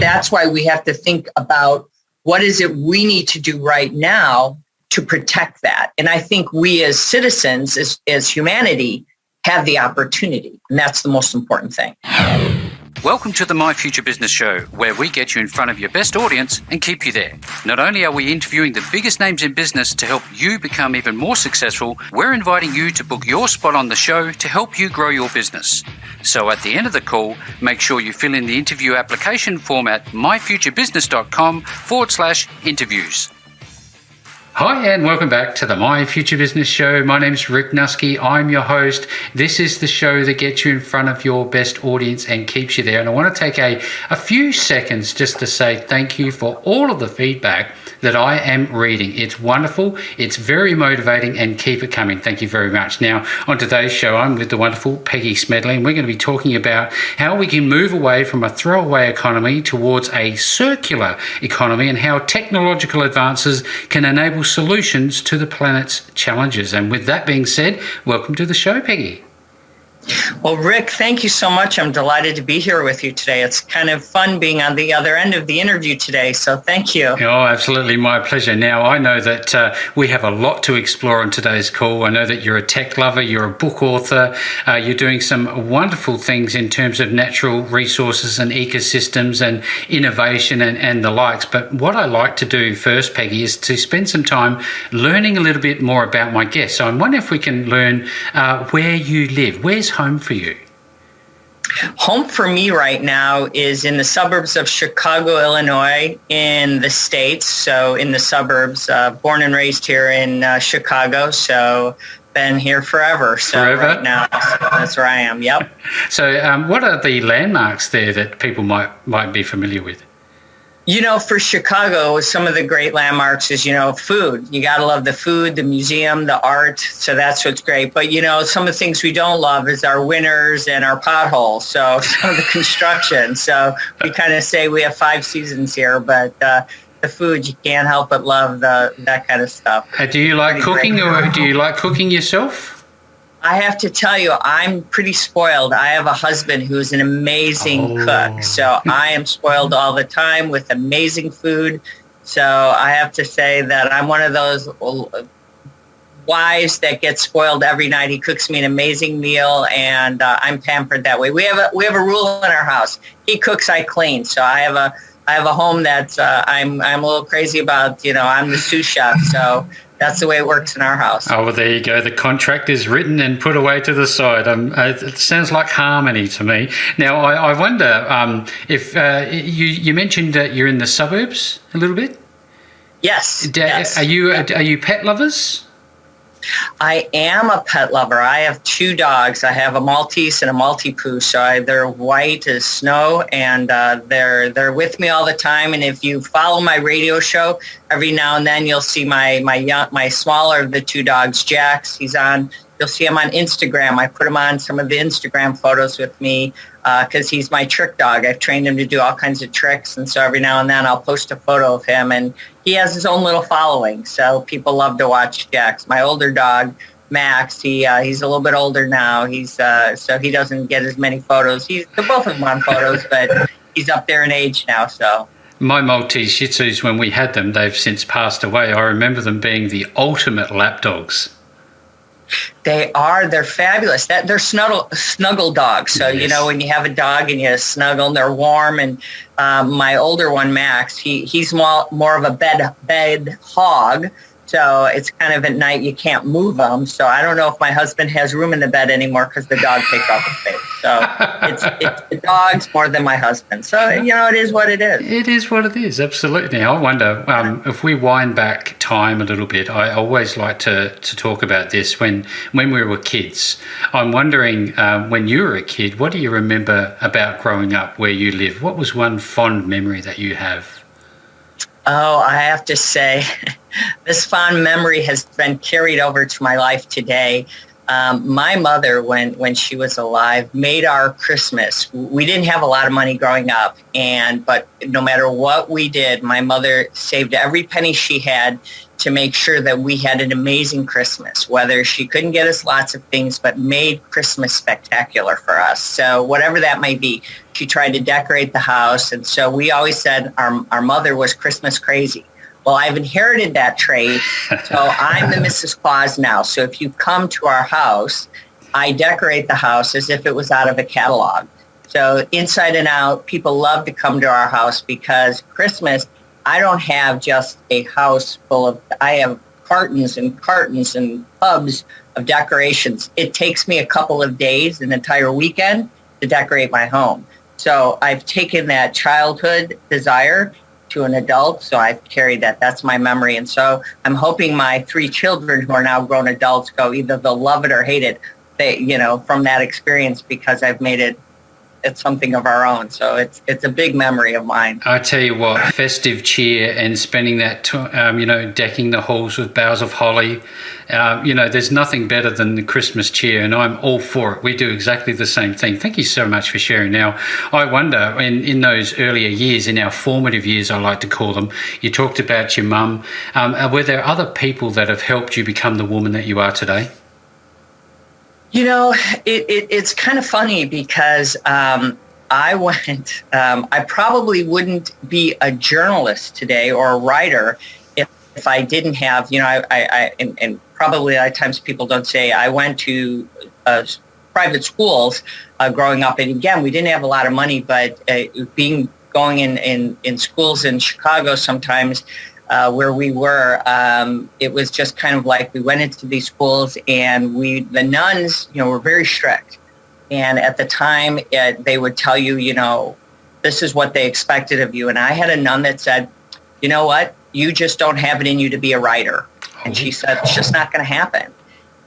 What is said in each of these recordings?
that's why we have to think about what is it we need to do right now to protect that. And I think we as citizens, as humanity, have the opportunity. And that's the most important thing. Welcome to the My Future Business Show, where we get you in front of your best audience and keep you there. Not only are we interviewing the biggest names in business to help you become even more successful, we're inviting you to book your spot on the show to help you grow your business. So at the end of the call, make sure you fill in the interview application form at myfuturebusiness.com/interviews. Hi and welcome back to the My Future Business Show. My name's Rick Nuske. I'm your host. This is the show that gets you in front of your best audience and keeps you there. And I want to take a few seconds just to say thank you for all of the feedback that I am reading. It's wonderful. It's very motivating, and keep it coming. Thank you very much. Now, on today's show, I'm with the wonderful Peggy Smedley, and we're going to be talking about how we can move away from a throwaway economy towards a circular economy and how technological advances can enable solutions to the planet's challenges. And with that being said, welcome to the show, Peggy. Well, Rick, thank you so much. I'm delighted to be here with you today. It's kind of fun being on the other end of the interview today, so thank you. Oh, absolutely. My pleasure. Now, I know that we have a lot to explore on today's call. I know that you're a tech lover, you're a book author, you're doing some wonderful things in terms of natural resources and ecosystems and innovation and the likes. But what I like to do first, Peggy, is to spend some time learning a little bit more about my guests. So I'm wondering if we can learn where you live. Where's home for you? Home for me right now is in the suburbs of Chicago, Illinois, in the States. So in the suburbs, born and raised here in Chicago. So been here forever. So forever? Right now, that's where I am. Yep. So what are the landmarks there that people might be familiar with? You know, for Chicago, some of the great landmarks is, food. You got to love the food, the museum, the art. So that's what's great. But, some of the things we don't love is our winters and our potholes. So some of the construction. So we kind of say we have 5 seasons here, but the food, you can't help but love that kind of stuff. Do you like cooking, or do you like cooking yourself? I have to tell you, I'm pretty spoiled. I have a husband who's an amazing cook. So I am spoiled all the time with amazing food. So I have to say that I'm one of those wives that gets spoiled every night. He cooks me an amazing meal, and I'm pampered that way. We have a rule in our house. He cooks, I clean. So I have a home that I'm a little crazy about. I'm the sous chef. So that's the way it works in our house. Oh, well, there you go. The contract is written and put away to the side. It sounds like harmony to me. Now, I wonder if you mentioned that you're in the suburbs a little bit? Yes. Are you pet lovers? I am a pet lover. I have 2 dogs. I have a Maltese and a Maltipoo. So they're white as snow, and they're with me all the time. And if you follow my radio show, every now and then you'll see my smaller of the 2 dogs, Jax. You'll see him on Instagram. I put him on some of the Instagram photos with me because he's my trick dog. I've trained him to do all kinds of tricks. And so every now and then I'll post a photo of him, and he has his own little following. So people love to watch Jax. My older dog, Max, he's a little bit older now. So he doesn't get as many photos. They're both of them on photos, but he's up there in age now. So my Maltese Shih Tzus, when we had them, they've since passed away. I remember them being the ultimate lap dogs. They are. They're fabulous. They're snuggle dogs. So, yes. When you have a dog and you snuggle, they're warm. And my older one, Max, he's more of a bed hog. So it's kind of at night you can't move them. So I don't know if my husband has room in the bed anymore because the dog takes all the space. So it's the dogs more than my husband. So, it is what it is. It is what it is, absolutely. I wonder, if we wind back time a little bit, I always like to talk about this when we were kids. I'm wondering, when you were a kid, what do you remember about growing up where you live? What was one fond memory that you have? Oh, I have to say, this fond memory has been carried over to my life today. My mother, when she was alive, made our Christmas. We didn't have a lot of money growing up, but no matter what we did, my mother saved every penny she had to make sure that we had an amazing Christmas, whether she couldn't get us lots of things, but made Christmas spectacular for us. So whatever that may be, she tried to decorate the house. And so we always said our mother was Christmas crazy. Well, I've inherited that trait, so I'm the Mrs. Claus now. So if you come to our house, I decorate the house as if it was out of a catalog. So inside and out, people love to come to our house because Christmas, I don't have just a house full of, I have cartons and cartons and tubs of decorations. It takes me a couple of days, an entire weekend, to decorate my home. So I've taken that childhood desire to an adult, so I've carried that. That's my memory. And so I'm hoping my 3 children who are now grown adults go, either they'll love it or hate it, from that experience, because I've made it's something of our own. So it's a big memory of mine. I tell you what, festive cheer and spending that, decking the halls with boughs of holly, there's nothing better than the Christmas cheer, and I'm all for it. We do exactly the same thing. Thank you so much for sharing. Now, I wonder, in those earlier years, in our formative years, I like to call them, you talked about your mum. Were there other people that have helped you become the woman that you are today? It's kind of funny because I probably wouldn't be a journalist today or a writer if I didn't have, and probably a lot of times people don't say, I went to private schools growing up. And again, we didn't have a lot of money, but going in schools in Chicago sometimes, where we were, it was just kind of like we went into these schools and the nuns, were very strict. And at the time, they would tell you, this is what they expected of you. And I had a nun that said, you know what, you just don't have it in you to be a writer. And she said, it's just not going to happen.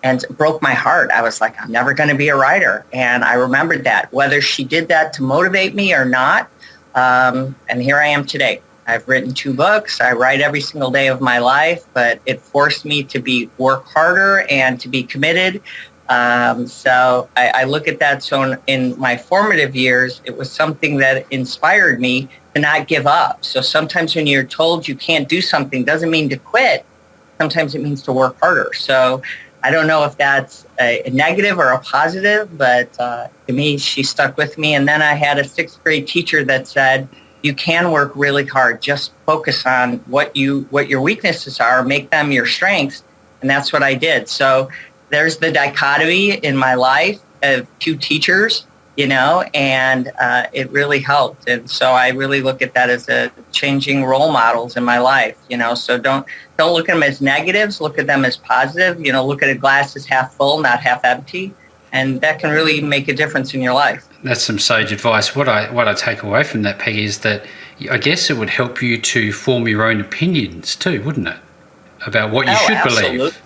And it broke my heart. I was like, I'm never going to be a writer. And I remembered that, whether she did that to motivate me or not. And here I am today. I've written 2 books. I write every single day of my life, but it forced me to work harder and to be committed. So I look at that. So in my formative years, it was something that inspired me to not give up. So sometimes when you're told you can't do something, doesn't mean to quit. Sometimes it means to work harder. So I don't know if that's a negative or a positive, but to me, she stuck with me. And then I had a 6th grade teacher that said, you can work really hard. Just focus on what your weaknesses are, make them your strengths. And that's what I did. So there's the dichotomy in my life of 2 teachers, and it really helped. And so I really look at that as a changing role models in my life, so don't look at them as negatives, look at them as positive, look at a glass as half full, not half empty. And that can really make a difference in your life. That's some sage advice. What I take away from that, Peggy, is that I guess it would help you to form your own opinions too, wouldn't it? About what you should believe.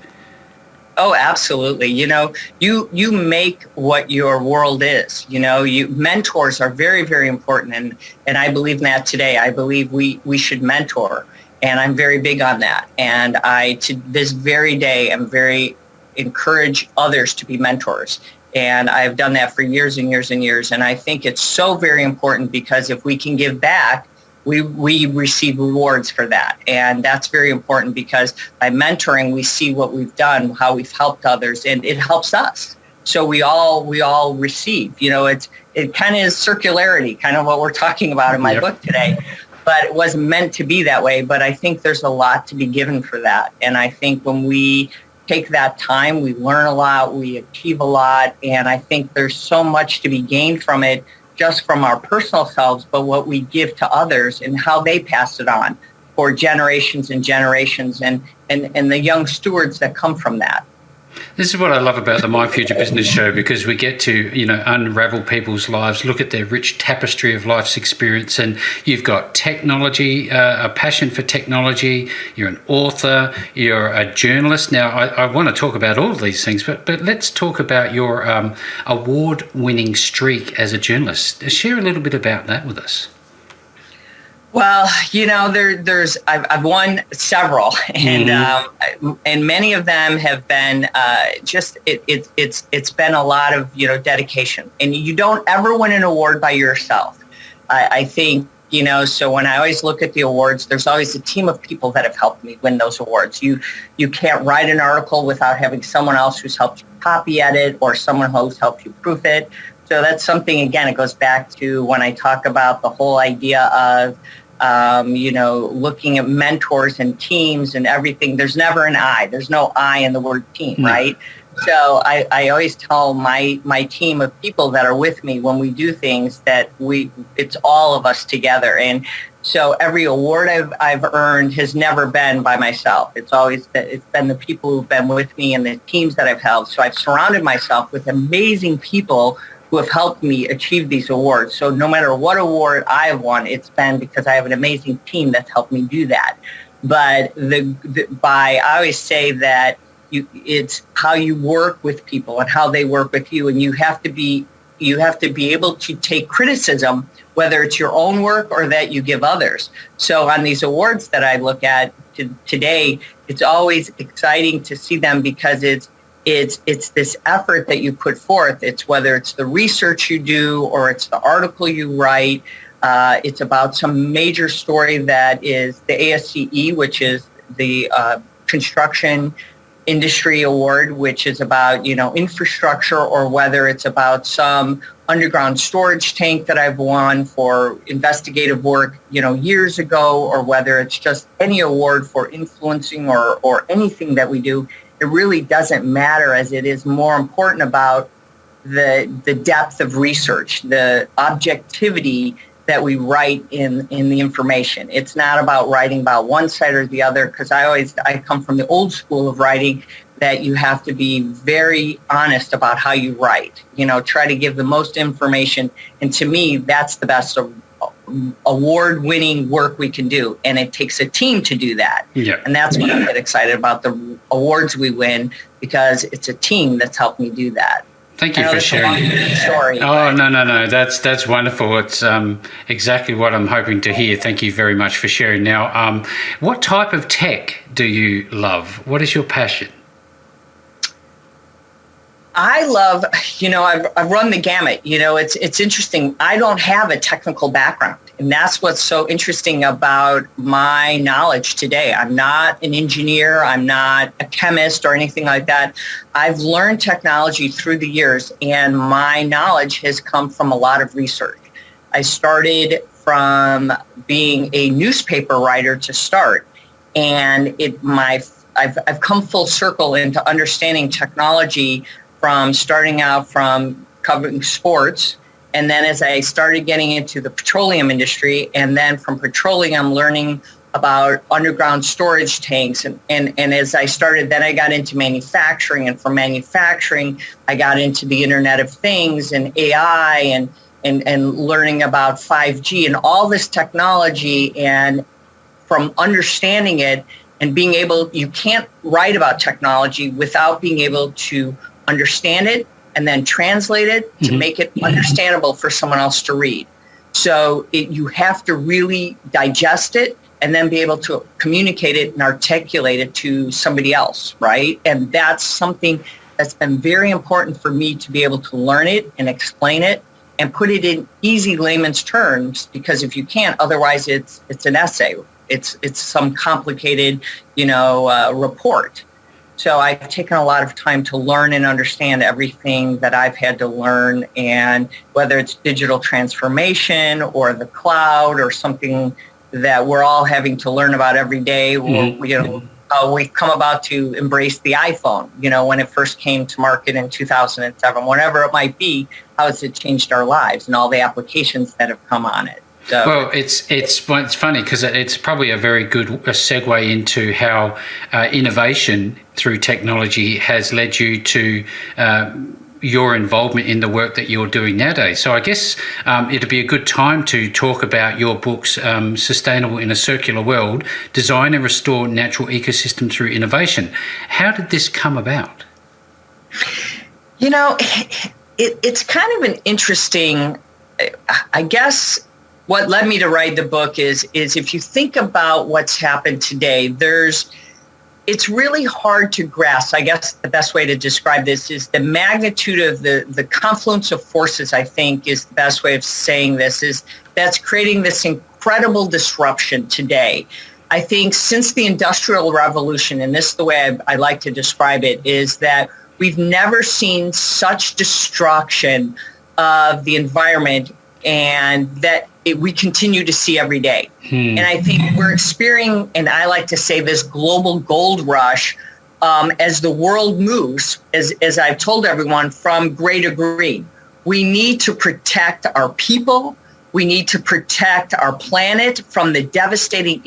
Oh, absolutely. You make what your world is. Mentors are very, very important. And I believe in that today. I believe we should mentor. And I'm very big on that. And to this very day, I'm very encourage others to be mentors. And I've done that for years and years and years. And I think it's so very important because if we can give back, we receive rewards for that. And that's very important because by mentoring, we see what we've done, how we've helped others, and it helps us. So we all receive. It kind of is circularity, kind of what we're talking about in my book today. But it wasn't meant to be that way. But I think there's a lot to be given for that. And I think when we take that time, we learn a lot, we achieve a lot, and I think there's so much to be gained from it, just from our personal selves, but what we give to others and how they pass it on for generations and generations, and the young stewards that come from that. This is what I love about the My Future Business Show, because we get to, unravel people's lives, look at their rich tapestry of life's experience. And you've got technology, a passion for technology. You're an author. You're a journalist. Now, I want to talk about all of these things, but let's talk about your award-winning streak as a journalist. Share a little bit about that with us. Well, I've won several, and many of them have been it's been a lot of dedication, and you don't ever win an award by yourself. I think so when I always look at the awards, there's always a team of people that have helped me win those awards. You can't write an article without having someone else who's helped you copy edit or someone who's helped you proof it. So that's something, again, it goes back to when I talk about the whole idea of looking at mentors and teams and everything. There's never an I. There's no I in the word team, right? So I always tell my team of people that are with me when we do things that it's all of us together. And so every award I've earned has never been by myself. It's been the people who've been with me and the teams that I've held. So I've surrounded myself with amazing people who have helped me achieve these awards. So no matter what award I've won, it's been because I have an amazing team that's helped me do that. But I always say that it's how you work with people and how they work with you, and you have to be able to take criticism, whether it's your own work or that you give others. So on these awards that I look at today, it's always exciting to see them because it's this effort that you put forth. It's whether it's the research you do or it's the article you write. It's about some major story that is the ASCE, which is the Construction Industry Award, which is about, infrastructure, or whether it's about some underground storage tank that I've won for investigative work, years ago, or whether it's just any award for influencing or anything that we do. It really doesn't matter, as it is more important about the depth of research, the objectivity that we write in the information. It's not about writing about one side or the other, because I come from the old school of writing that you have to be very honest about how you write. Try to give the most information. And to me, that's the best award-winning work we can do. And it takes a team to do that. Yeah. And that's when I get excited about the awards we win, because it's a team that's helped me do that. Thank you for sharing. Story, no. That's wonderful. It's exactly what I'm hoping to hear. Thank you very much for sharing. Now, what type of tech do you love? What is your passion? I love, I've run the gamut. It's interesting. I don't have a technical background. And that's what's so interesting about my knowledge today. I'm not an engineer. I'm not a chemist or anything like that. I've learned technology through the years, and my knowledge has come from a lot of research. I started from being a newspaper writer to start, and I've come full circle into understanding technology from starting out from covering sports. And then as I started getting into the petroleum industry, and then from petroleum learning about underground storage tanks. And as I started, then I got into manufacturing. And from manufacturing, I got into the Internet of Things and AI and learning about 5G and all this technology. And from understanding it and being able, you can't write about technology without being able to understand it and then translate it to make it understandable for someone else to read. So you have to really digest it and then be able to communicate it and articulate it to somebody else, right? And that's something that's been very important for me, to be able to learn it and explain it and put it in easy layman's terms, because if you can't, otherwise it's an essay. It's some complicated, report. So I've taken a lot of time to learn and understand everything that I've had to learn, and whether it's digital transformation or the cloud or something that we're all having to learn about every day. We've come about to embrace the iPhone, when it first came to market in 2007, whatever it might be, how has it changed our lives and all the applications that have come on it. So, well, it's funny because it's probably a very good segue into how innovation through technology has led you to your involvement in the work that you're doing nowadays. So I guess it'd be a good time to talk about your books, Sustainable in a Circular World, Design and Restore Natural Ecosystems Through Innovation. How did this come about? It's kind of an interesting, I guess, what led me to write the book is if you think about what's happened today, it's really hard to grasp. I guess the best way to describe this is the magnitude of the confluence of forces, I think, is the best way of saying this, is that's creating this incredible disruption today. I think since the Industrial Revolution, and this is the way I like to describe it, is that we've never seen such destruction of the environment, and that we continue to see every day. And I think we're experiencing, and I like to say, this global gold rush as the world moves, as I've told everyone, from gray to green. We need to protect our people. We need to protect our planet from the devastating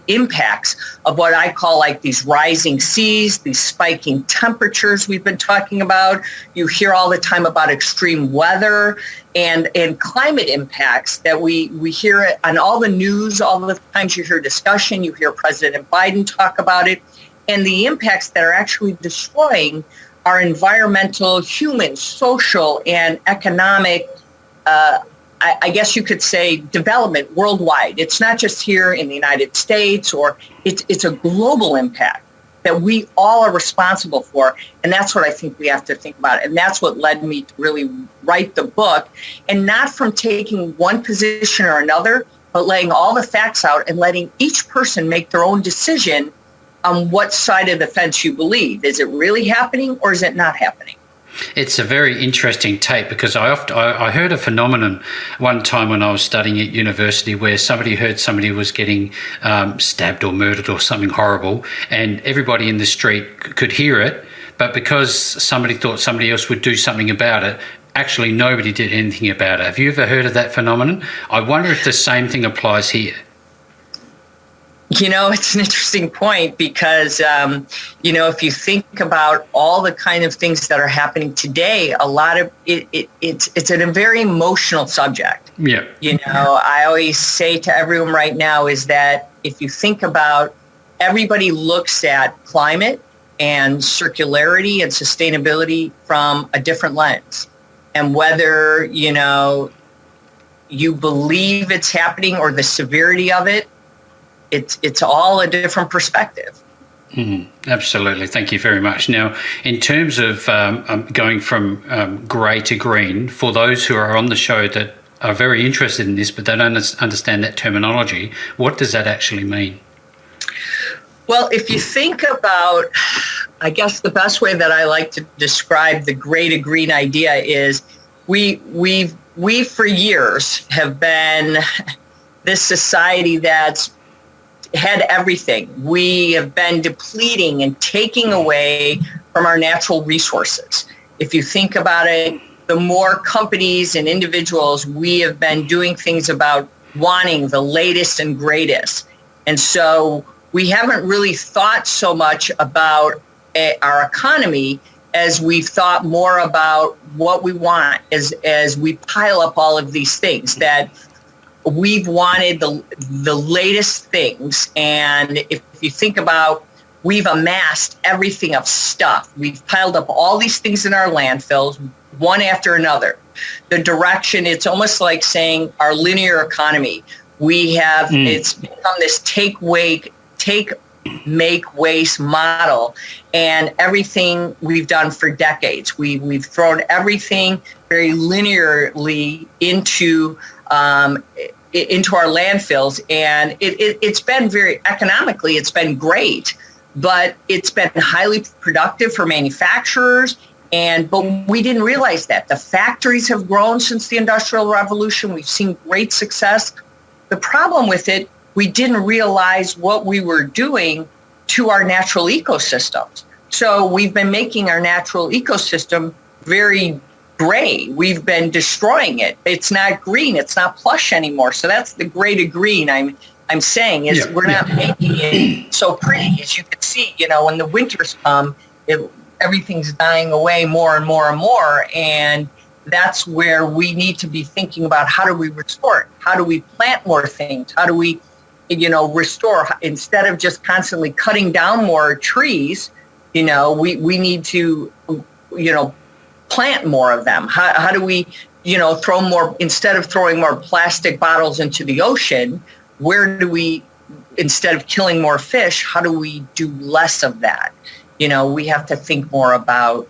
impacts of what I call like these rising seas, these spiking temperatures we've been talking about. You hear all the time about extreme weather and climate impacts that we hear it on all the news. All the times you hear discussion, you hear President Biden talk about it, and the impacts that are actually destroying our environmental, human, social, and economic I guess you could say development worldwide. It's not just here in the United States, or it's a global impact that we all are responsible for. And that's what I think we have to think about. And that's what led me to really write the book, and not from taking one position or another, but laying all the facts out and letting each person make their own decision on what side of the fence you believe. Is it really happening, or is it not happening? It's a very interesting take, because I heard a phenomenon one time when I was studying at university, where somebody heard somebody was getting stabbed or murdered or something horrible, and everybody in the street could hear it, but because somebody thought somebody else would do something about it, actually nobody did anything about it. Have you ever heard of that phenomenon? I wonder if the same thing applies here. You know, it's an interesting point, because, if you think about all the kind of things that are happening today, a lot of it's a very emotional subject. Yeah. I always say to everyone right now is that if you think about, everybody looks at climate and circularity and sustainability from a different lens. And whether, you believe it's happening or the severity of it, it's all a different perspective. Absolutely. Thank you very much. Now, in terms of going from grey to green, for those who are on the show that are very interested in this, but they don't understand that terminology, what does that actually mean? Well, if you think about, I guess the best way that I like to describe the grey to green idea is we for years have been this society that's had everything. We have been depleting and taking away from our natural resources. If you think about it, the more companies and individuals, we have been doing things about wanting the latest and greatest. And so we haven't really thought so much about our economy as we've thought more about what we want as we pile up all of these things that we've wanted the latest things. And if you think about, we've amassed everything of stuff. We've piled up all these things in our landfills, one after another. The direction, it's almost like saying our linear economy. We have, it's become this take, make, waste model. And everything we've done for decades, we've thrown everything very linearly into our landfills, and it's been very economically, it's been great, but it's been highly productive for manufacturers. But we didn't realize that the factories have grown since the Industrial Revolution. We've seen great success. The problem with it, we didn't realize what we were doing to our natural ecosystems. So we've been making our natural ecosystem very gray. We've been destroying it. It's not green. It's not plush anymore. So that's the gray to green I'm saying is we're not making it so pretty. As you can see, when the winters come, everything's dying away more and more and more. And that's where we need to be thinking about, how do we restore it? How do we plant more things? How do we, restore, instead of just constantly cutting down more trees? We need to, plant more of them. How do we throw more, instead of throwing more plastic bottles into the ocean, where do we, instead of killing more fish, how do we do less of that? We have to think more about,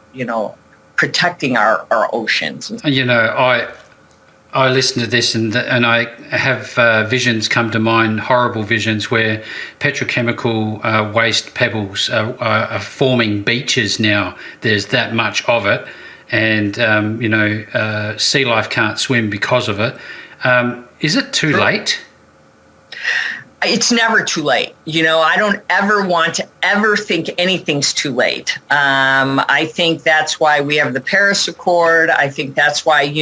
protecting our oceans. I listen to this and I have visions come to mind, horrible visions where petrochemical waste pebbles are forming beaches now. There's that much of it, and sea life can't swim because of it. Is it too late? It's never too late. I don't ever want to ever think anything's too late. I think that's why we have the Paris Accord. I think that's why,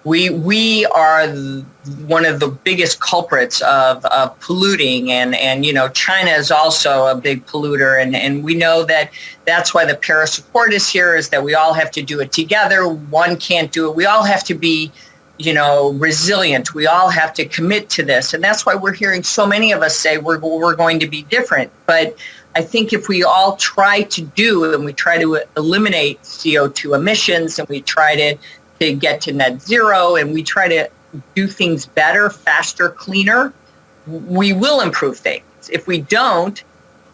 we are one of the biggest culprits of polluting, and China is also a big polluter, and we know that's why the Paris Accord is here, is that we all have to do it together. One can't do it. We all have to be resilient. We all have to commit to this, and that's why we're hearing so many of us say we're going to be different. But I think if we all try to do, and we try to eliminate CO2 emissions, and we try to get to net zero, and we try to do things better, faster, cleaner, we will improve things. If we don't,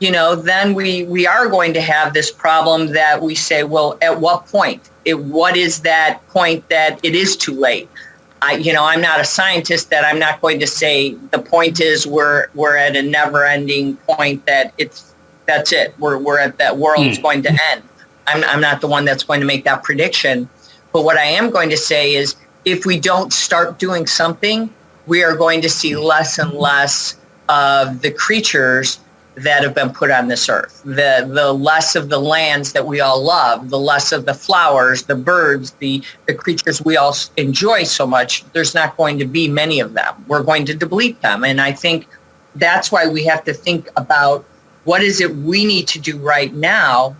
then we are going to have this problem that we say, well, at what point? What is that point that it is too late? I'm not a scientist, that I'm not going to say the point is we're at a never-ending point, that that's it. We're at that world's going to end. I'm not the one that's going to make that prediction. But what I am going to say is, if we don't start doing something, we are going to see less and less of the creatures that have been put on this earth. The less of the lands that we all love, the less of the flowers, the birds, the creatures we all enjoy so much, there's not going to be many of them. We're going to deplete them. And I think that's why we have to think about what is it we need to do right now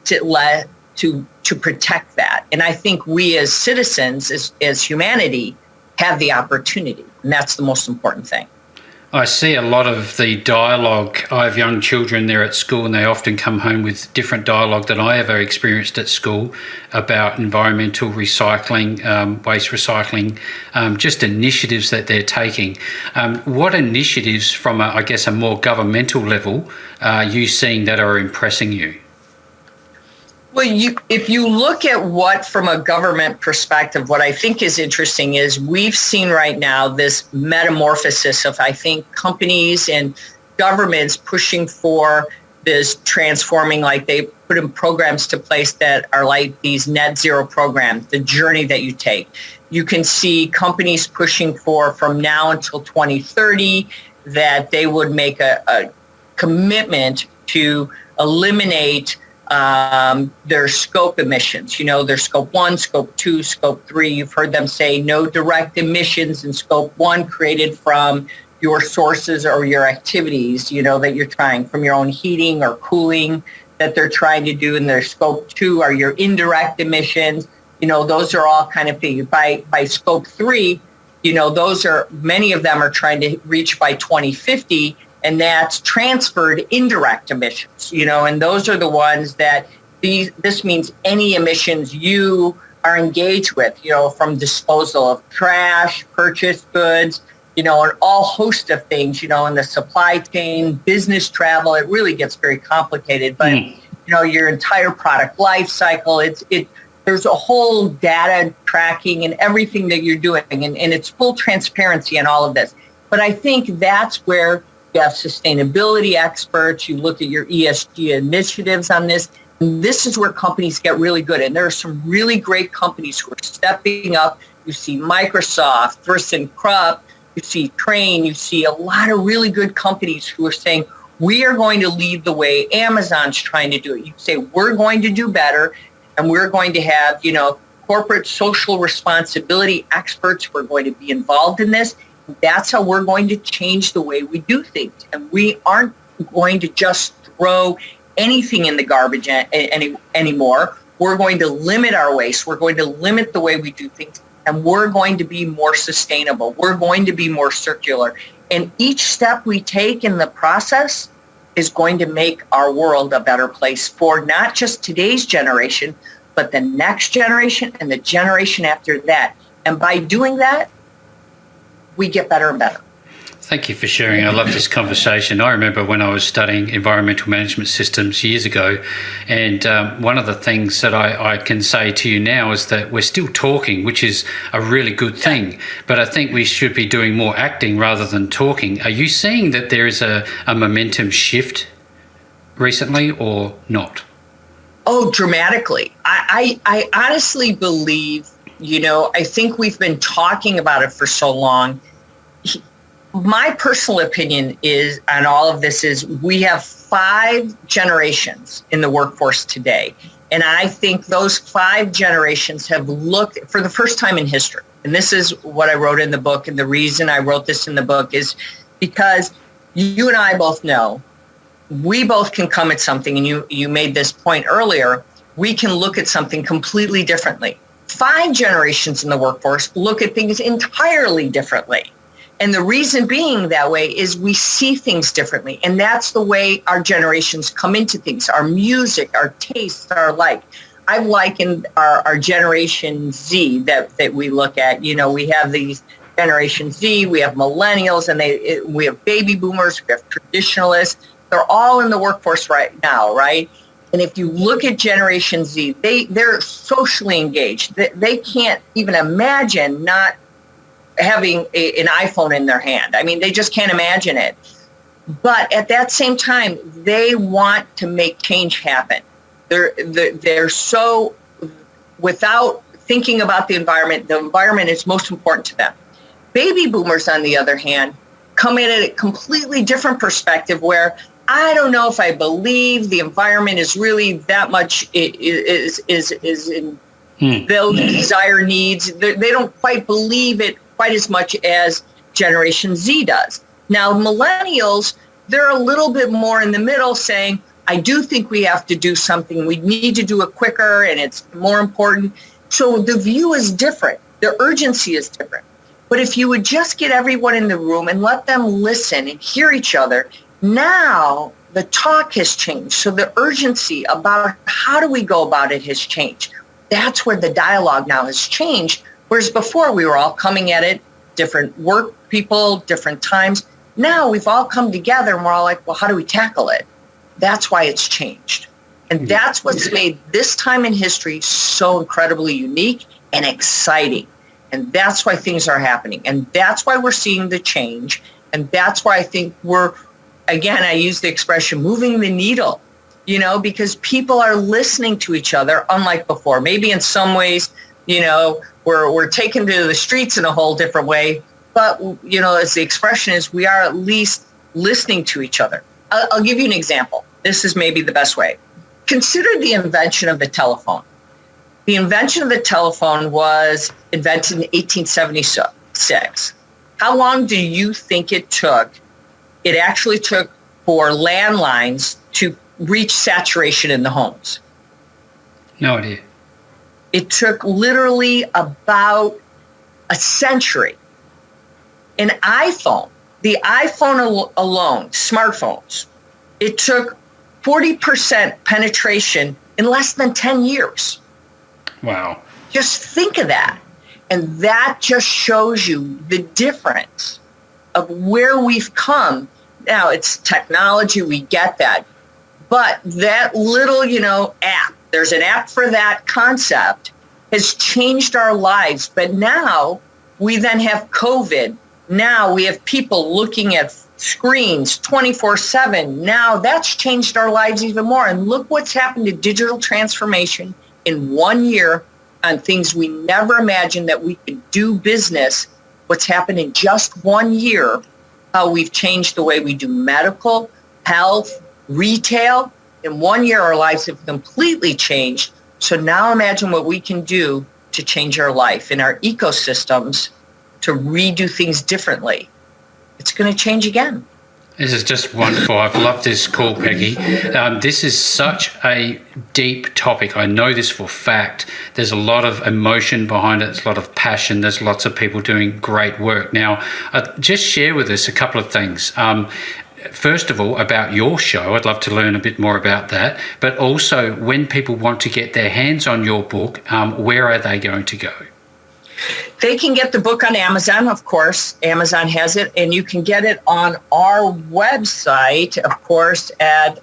to protect that. And I think we as citizens, as humanity, have the opportunity. And that's the most important thing. I see a lot of the dialogue. I have young children there at school, and they often come home with different dialogue than I ever experienced at school about environmental recycling, waste recycling, just initiatives that they're taking. What initiatives from, a more governmental level are you seeing that are impressing you? Well, if you look at what, from a government perspective, what I think is interesting is we've seen right now this metamorphosis of, I think, companies and governments pushing for this transforming, like they put in programs to place that are like these net zero programs, the journey that you take. You can see companies pushing for, from now until 2030, that they would make a commitment to eliminate their scope emissions, their scope 1, scope 2, scope 3. You've heard them say no direct emissions in scope 1 created from your sources or your activities, that you're trying, from your own heating or cooling that they're trying to do. In their scope 2 are your indirect emissions. Those are all kind of things. By scope 3, those are, many of them are trying to reach by 2050. And that's transferred indirect emissions, and those are the ones that this means any emissions you are engaged with, from disposal of trash, purchased goods, and all host of things, in the supply chain, business travel. It really gets very complicated, but your entire product life cycle, there's a whole data tracking and everything that you're doing, and it's full transparency in all of this. But I think that's where you have sustainability experts, you look at your ESG initiatives on this, and this is where companies get really good. And there are some really great companies who are stepping up. You see Microsoft, ThyssenKrupp, you see Train, you see a lot of really good companies who are saying, we are going to lead the way. Amazon's trying to do it. You say, we're going to do better, and we're going to have, corporate social responsibility experts who are going to be involved in this. That's how we're going to change the way we do things. And we aren't going to just throw anything in the garbage anymore. We're going to limit our waste. We're going to limit the way we do things. And we're going to be more sustainable. We're going to be more circular. And each step we take in the process is going to make our world a better place for not just today's generation, but the next generation and the generation after that. And by doing that, we get better and better. Thank you for sharing. I love this conversation. I remember when I was studying environmental management systems years ago, and one of the things that I can say to you now is that we're still talking, which is a really good thing, but I think we should be doing more acting rather than talking. Are you seeing that there is a momentum shift recently or not? Oh, dramatically. I honestly believe, I think we've been talking about it for so long. My personal opinion is on all of this is we have 5 generations in the workforce today. And I think those 5 generations have looked for the first time in history. And this is what I wrote in the book. And the reason I wrote this in the book is because you and I both know we both can come at something. And you made this point earlier. We can look at something completely differently. 5 generations in the workforce look at things entirely differently. And the reason being that way is we see things differently. And that's the way our generations come into things, our music, our tastes, our like. I've likened our Generation Z that we look at. We have these Generation Z, we have millennials, and we have baby boomers, we have traditionalists. They're all in the workforce right now, right? And if you look at Generation Z, they're socially engaged. They can't even imagine not having an iPhone in their hand. I mean, they just can't imagine it. But at that same time, they want to make change happen. They're so, without thinking about the environment is most important to them. Baby boomers, on the other hand, come in at a completely different perspective where I don't know if I believe the environment is really that much is in those desire needs. They don't quite believe it quite as much as Generation Z does. Now, millennials, they're a little bit more in the middle saying, I do think we have to do something. We need to do it quicker and it's more important. So the view is different. The urgency is different. But if you would just get everyone in the room and let them listen and hear each other, now the talk has changed. So the urgency about how do we go about it has changed. That's where the dialogue now has changed. Whereas before we were all coming at it, different work people, different times. Now we've all come together and we're all like, well, how do we tackle it? That's why it's changed. And that's what's made this time in history so incredibly unique and exciting. And that's why things are happening. And that's why we're seeing the change. And that's why I think we're, again, I use the expression moving the needle, because people are listening to each other unlike before. Maybe in some ways, we're taken to the streets in a whole different way. But, as the expression is, we are at least listening to each other. I'll give you an example. This is maybe the best way. Consider the invention of the telephone. The invention of the telephone was invented in 1876. How long do you think it took? It actually took for landlines to reach saturation in the homes. No idea. It took literally about a century. An iPhone, the iPhone alone, smartphones, it took 40% penetration in less than 10 years. Wow. Just think of that. And that just shows you the difference of where we've come. Now, it's technology, we get that. But that little, app, there's an app for that concept, has changed our lives. But now we then have COVID. Now we have people looking at screens 24/7. Now that's changed our lives even more. And look what's happened to digital transformation in 1 year on things we never imagined that we could do business. What's happened in just 1 year, how we've changed the way we do medical, health, retail. In 1 year, our lives have completely changed. So now imagine what we can do to change our life in our ecosystems to redo things differently. It's going to change again. This is just wonderful. I've loved this call, Peggy. This is such a deep topic. I know this for fact. There's a lot of emotion behind it. There's a lot of passion. There's lots of people doing great work. Now, just share with us a couple of things. First of all, about your show. I'd love to learn a bit more about that. But also, when people want to get their hands on your book, where are they going to go? They can get the book on Amazon, of course. Amazon has it, and you can get it on our website, of course, at,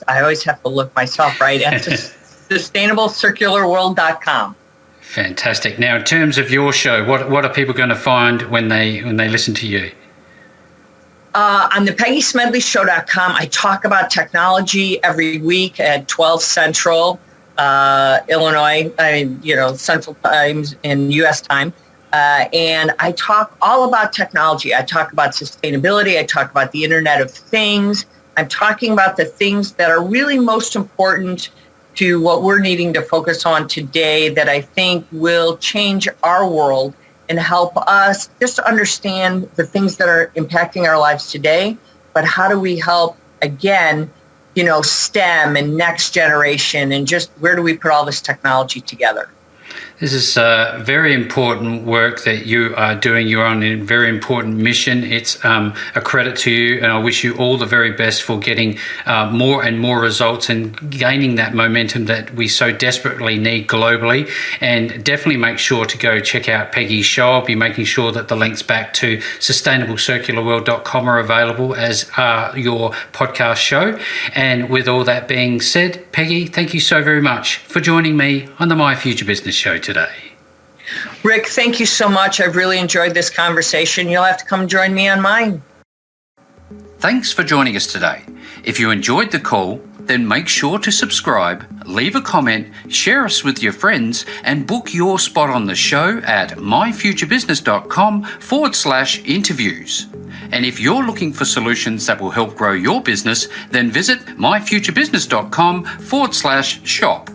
I always have to look myself, right, at sustainablecircularworld.com. Fantastic. Now, in terms of your show, what are people going to find when they listen to you? On the PeggySmedleyShow.com, I talk about technology every week at 12 Central, Illinois, Central Times in U.S. time. And I talk all about technology. I talk about sustainability. I talk about the Internet of Things. I'm talking about the things that are really most important to what we're needing to focus on today that I think will change our world and help us just understand the things that are impacting our lives today, but how do we help, again, STEM and next generation, and just where do we put all this technology together? This is very important work that you are doing. You're on a very important mission. It's a credit to you, and I wish you all the very best for getting more and more results and gaining that momentum that we so desperately need globally. And definitely make sure to go check out Peggy's show. I'll be making sure that the links back to sustainablecircularworld.com are available, as are your podcast show. And with all that being said, Peggy, thank you so very much for joining me on the My Future Business Show today. Rick, thank you so much. I've really enjoyed this conversation. You'll have to come join me on mine. Thanks for joining us today. If you enjoyed the call, then make sure to subscribe, leave a comment, share us with your friends, and book your spot on the show at myfuturebusiness.com/interviews. And if you're looking for solutions that will help grow your business, then visit myfuturebusiness.com/shop.